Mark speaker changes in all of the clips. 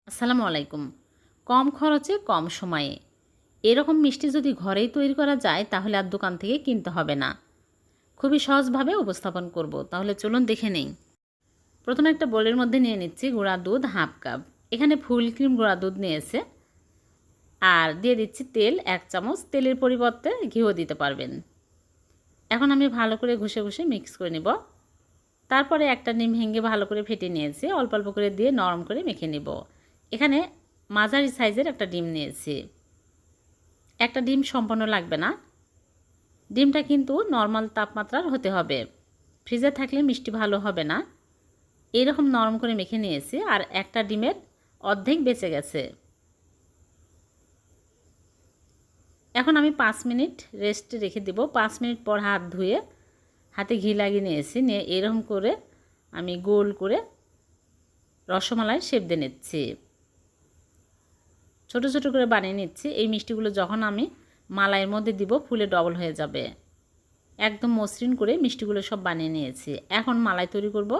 Speaker 1: আসসালামু আলাইকুম। কম খরচে কম সময়ে এরকম মিষ্টি যদি ঘরেই তৈরি করা যায় তাহলে আর দোকান থেকে কিনতে হবে না। খুবই সহজভাবে উপস্থাপন করব, তাহলে চলুন দেখে নেই। প্রথমে একটা বোলের মধ্যে নিয়ে নিচ্ছি গুঁড়া দুধ হাফ কাপ। এখানে ফুল ক্রিম গুঁড়া দুধ নিয়েছে। আর দিয়ে দিচ্ছি তেল 1 চামচ। তেলের পরিবর্তে ঘিও দিতে পারবেন। এখন আমি ভালো করে ঘষে ঘষে মিক্স করে নিব। তারপরে একটা ডিম ভেঙে ভালো করে ফেটে নিয়েছি, অল্প অল্প করে দিয়ে নরম করে মেখে নিব। এখানে মাঝারি সাইজের একটা ডিম নিয়েছি। একটা ডিম সম্পূর্ণ লাগবে না। ডিমটা কিন্তু নর্মাল তাপমাত্রার হতে হবে। ফ্রিজে থাকলে মিষ্টি ভালো হবে না। এইরকম নরম করে মেখে নিয়েছি আর একটা ডিমের অর্ধেক বেঁচে গেছে। এখন আমি 5 মিনিট রেস্টে রেখে দেব। 5 মিনিট পর হাত ধুয়ে হাতে ঘি লাগিয়ে নিয়েছি। নিয়ে এরকম করে আমি গোল করে রসমালাই শেপ দিয়ে নিচ্ছি। ছোট ছোট করে বানিয়ে নিচ্ছি। এই মিষ্টিগুলো যখন আমি মালাইয়ের মধ্যে দিব ফুলে ডবল হয়ে যাবে। একদম মসৃণ করে মিষ্টিগুলো সব বানিয়ে নিয়েছি। এখন মালাই তৈরি করব।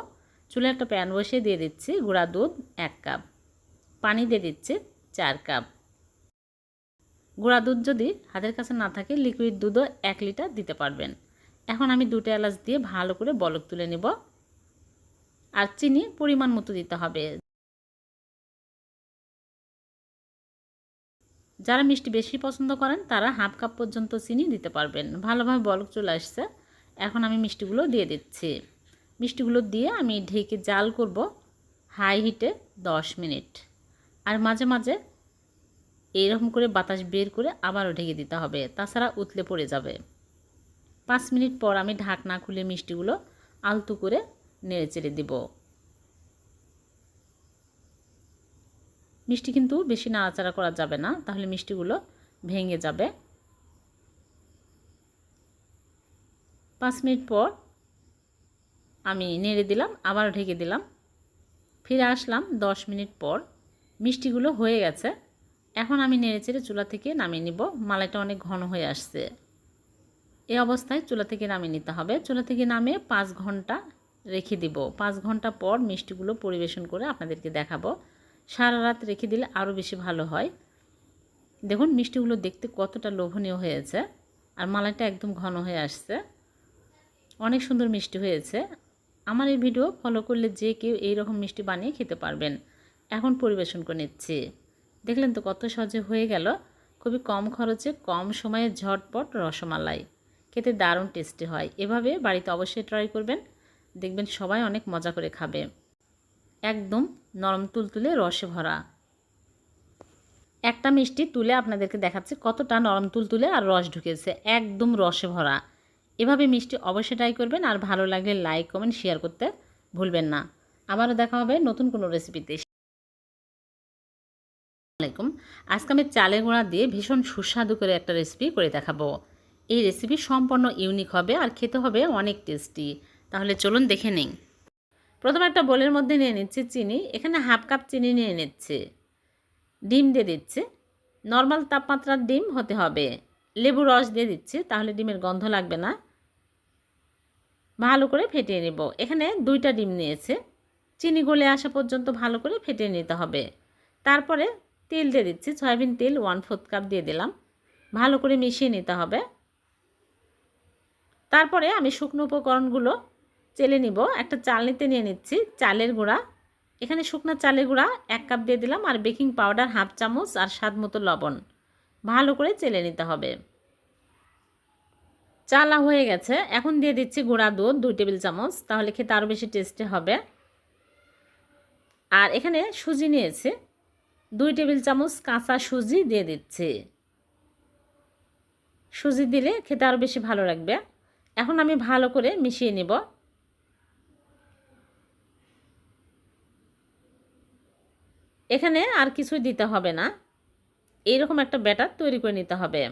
Speaker 1: চুলে একটা প্যান বসিয়ে দিয়ে দিচ্ছি গুঁড়া দুধ 1 কাপ, পানি দিয়ে দিচ্ছি 4 কাপ। গুঁড়া দুধ যদি হাতের কাছে না থাকে লিকুইড দুধও 1 লিটার দিতে পারবেন। এখন আমি 2টা এলাচ দিয়ে ভালো করে বলক তুলে নেব। আর চিনি পরিমাণ মতো দিতে হবে। যারা মিষ্টি বেশি পছন্দ করেন তারা হাফ কাপ পর্যন্ত চিনি দিতে পারবেন। ভালোভাবে বলক চলে আসছে। এখন আমি মিষ্টিগুলো দিয়ে দিচ্ছি। মিষ্টিগুলো দিয়ে আমি ঢেকে জাল করব হাই হিটে 10 মিনিট। আর মাঝে মাঝে এইরকম করে বাতাস বের করে আবারও ঢেকে দিতে হবে, তাছাড়া উতলে পড়ে যাবে। 5 মিনিট পর আমি ঢাকনা খুলে মিষ্টিগুলো আলতো করে নেড়ে চেড়ে দিব। মিষ্টি কিন্তু বেশি নাড়াচাড়া করা যাবে না, তাহলে মিষ্টিগুলো ভেঙে যাবে। 5 মিনিট পর আমি নেড়ে দিলাম, আবার ঢেকে দিলাম। ফিরে আসলাম 10 মিনিট পর। মিষ্টিগুলো হয়ে গেছে। এখন আমি নেড়ে চেড়ে চুলা থেকে নামিয়ে নিব। মালাইটা অনেক ঘন হয়ে আসছে। এই অবস্থায় চুলা থেকে নামিয়ে নিতে হবে। চুলা থেকে নামিয়ে 5 ঘন্টা রেখে দিব। 5 ঘন্টা পর মিষ্টিগুলো পরিবেশন করে আপনাদেরকে দেখাবো। সারা রাত রেখে দিলে আরও বেশি ভালো হয়। দেখুন মিষ্টিগুলো দেখতে কতটা লোভনীয় হয়েছে। আর মালাইটা একদম ঘন হয়ে আসছে। অনেক সুন্দর মিষ্টি হয়েছে। আমার এই ভিডিও ফলো করলে যে কেউ এইরকম মিষ্টি বানিয়ে খেতে পারবেন। এখন পরিবেশন করে নিচ্ছি। দেখলেন তো কত সহজে হয়ে গেল। খুবই কম খরচে কম সময়ে ঝটপট রসমালাই। খেতে দারুণ টেস্টি হয়। এভাবে বাড়িতে অবশ্যই ট্রাই করবেন। দেখবেন সবাই অনেক মজা করে খাবে। একদম নরম তুলতুলে রসে ভরা। একটা মিষ্টি তুলে আপনাদেরকে দেখাচ্ছি কতটা নরম তুলতুলে আর রস ঢুকেছে। একদম রসে ভরা। এভাবে মিষ্টি অবশ্যই ট্রাই করবেন। আর ভালো লাগলে লাইক কমেন্ট শেয়ার করতে ভুলবেন না। আবারও দেখা হবে নতুন কোনো রেসিপিতে। আসসালামাইকুম। আজকে আমি চালের গুঁড়া দিয়ে ভীষণ সুস্বাদু করে একটা রেসিপি করে দেখাবো। এই রেসিপি সম্পূর্ণ ইউনিক হবে আর খেতে হবে অনেক টেস্টি। তাহলে চলুন দেখে নিই। প্রথমে একটা বোলের মধ্যে নিয়ে নিচ্ছি চিনি। এখানে হাফ কাপ চিনি নিয়ে নিচ্ছি। ডিম দিয়ে দিচ্ছি। নর্মাল তাপমাত্রার ডিম হতে হবে। লেবু রস দিয়ে দিচ্ছি, তাহলে ডিমের গন্ধ লাগবে না। ভালো করে ফেটিয়ে নেব। এখানে 2টা ডিম নিয়েছে। চিনি গলে আসা পর্যন্ত ভালো করে ফেটিয়ে নিতে হবে। তারপরে তেল দিয়ে দিচ্ছি। সয়াবিন তেল 1/4 কাপ দিয়ে দিলাম। ভালো করে মিশিয়ে নিতে হবে। তারপরে আমি শুকনো উপকরণগুলো চেলে নিব। একটা চালনিতে নিয়ে নিচ্ছি চালের গুঁড়া। এখানে শুকনো চালের গুঁড়া 1 কাপ দিয়ে দিলাম। আর বেকিং পাউডার হাফ চামচ আর স্বাদ মতো লবণ। ভালো করে চেলে নিতে হবে। চালা হয়ে গেছে। এখন দিয়ে দিচ্ছি গুঁড়া দুধ 2 টেবিল চামচ, তাহলে খেতে আরও বেশি টেস্টি হবে। আর এখানে সুজি নিয়েছি 2 টেবিল চামচ কাঁচা সুজি দিয়ে দিচ্ছি। সুজি দিলে খেতে আরও বেশি ভালো লাগবে। এখন আমি ভালো করে মিশিয়ে নিব। এখানে আর কিছুই দিতে হবে না। এইরকম একটা ব্যাটার তৈরি করে নিতে হবে।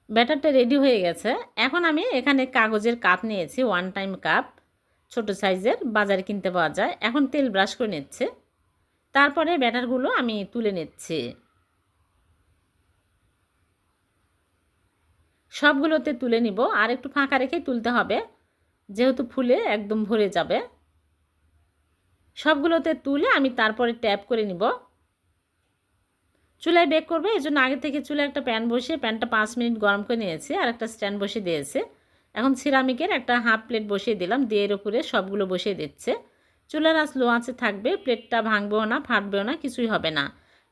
Speaker 1: ব্যাটারটা রেডি হয়ে গেছে। এখন আমি এখানে কাগজের কাপ নিয়েছি 1 টাইম কাপ, ছোট সাইজের, বাজারে কিনতে পাওয়া যায়। এখন তেল ব্রাশ করে নিচ্ছে। তারপরে ব্যাটারগুলো আমি তুলে নিচ্ছি। সবগুলোতে তুলে নিব। আর একটু ফাঁকা রেখে তুলতে হবে, যেহেতু ফুলে একদম ভরে যাবে। সবগুলোতে তুলে আমি তারপরে ট্যাপ করে নিব। চুলায় বেক করবে, এই জন্য আগে থেকে চুলায় একটা প্যান বসিয়ে প্যানটা 5 মিনিট গরম করে নিয়েছি আর একটা স্ট্যান্ড বসিয়ে দিয়েছে। এখন সিরামিকের একটা হাফ প্লেট বসিয়ে দিলাম, দিয়ে এর উপরে সবগুলো বসিয়ে দিচ্ছে। চুলার আঁচ লো আঁচে থাকবে, প্লেটটা ভাঙবেও না ফাটবেও না, কিছুই হবে না।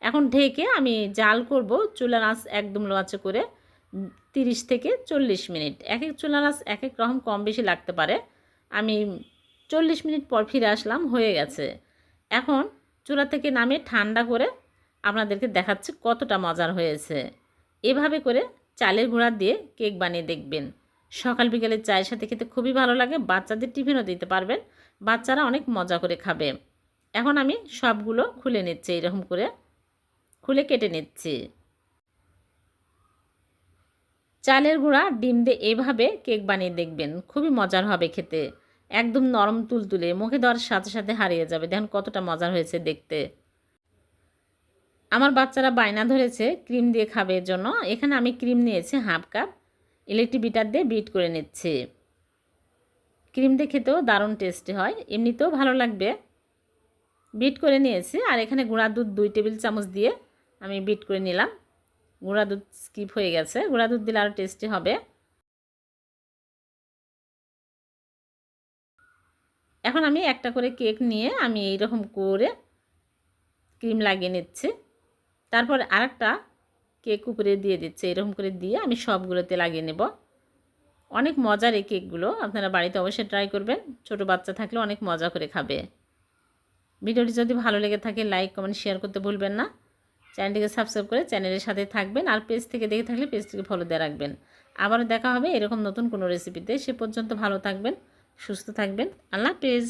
Speaker 1: এখন ঢেকে আমি জাল করব চুলার আঁচ একদম লো আঁচে করে 30 থেকে 40 মিনিট। এক এক চুলার আঁচ এক এক রকম কম বেশি লাগতে পারে। আমি 40 মিনিট পর ফিরে আসলাম, হয়ে গেছে। এখন চুলা থেকে নামিয়ে ঠান্ডা করে আপনাদেরকে দেখাচ্ছি কতটা মজার হয়েছে। এভাবে করে চালের গুঁড়া দিয়ে কেক বানিয়ে দেখবেন, সকাল বিকেলে চায়ের সাথে খেতে খুবই ভালো লাগে। বাচ্চাদের টিফিনও দিতে পারবেন, বাচ্চারা অনেক মজা করে খাবে। এখন আমি সবগুলো খুলে নিচ্ছি, এরকম করে খুলে কেটে নিচ্ছি। চালের গুঁড়া ডিম দিয়ে এভাবে কেক বানিয়ে দেখবেন, খুবই মজার হবে খেতে। একদম নরম তুলতুলে, মুখে দেওয়ার সাথে সাথে হারিয়ে যাবে। দেখুন কতটা মজার হয়েছে দেখতে। আমার বাচ্চারা বায়না ধরেছে ক্রিম দিয়ে খাবে, এর জন্য এখানে আমি ক্রিম নিয়েছি হাফ কাপ, ইলেকট্রিক বিটার দিয়ে বিট করে নিচ্ছি। ক্রিম দিয়ে খেতেও দারুণ টেস্টি হয়, এমনিতেও ভালো লাগবে। বিট করে নিয়েছি আর এখানে গুঁড়া দুধ 2 টেবিল চামচ দিয়ে আমি বিট করে নিলাম। গুঁড়া দুধ স্কিপ হয়ে গেছে, গুঁড়া দুধ দিলে আরও টেস্টি হবে। এখন আমি একটা করে কেক নিয়ে আমি এইরকম করে ক্রিম লাগিয়ে নিচ্ছি, তারপর আরেকটা কেক উপরে দিয়ে দিচ্ছি। এরকম করে দিয়ে আমি সবগুলোতে লাগিয়ে নেব। অনেক মজার এই কেকগুলো, আপনারা বাড়িতে অবশ্যই ট্রাই করবেন, ছোট বাচ্চা থাকলে অনেক মজা করে খাবে। ভিডিওটি যদি ভালো লেগে থাকে লাইক কমেন্ট শেয়ার করতে ভুলবেন না। চ্যানেলটিকে সাবস্ক্রাইব করে চ্যানেলের সাথে থাকবেন, আর পেজ থেকে দেখে থাকলে পেজটিকে ফলো দিয়ে রাখবেন। আবারও দেখা হবে এরকম নতুন কোনো রেসিপিতে। সে পর্যন্ত ভালো থাকবেন, সুস্থ থাকবেন। আল্লাহ হাফেজ।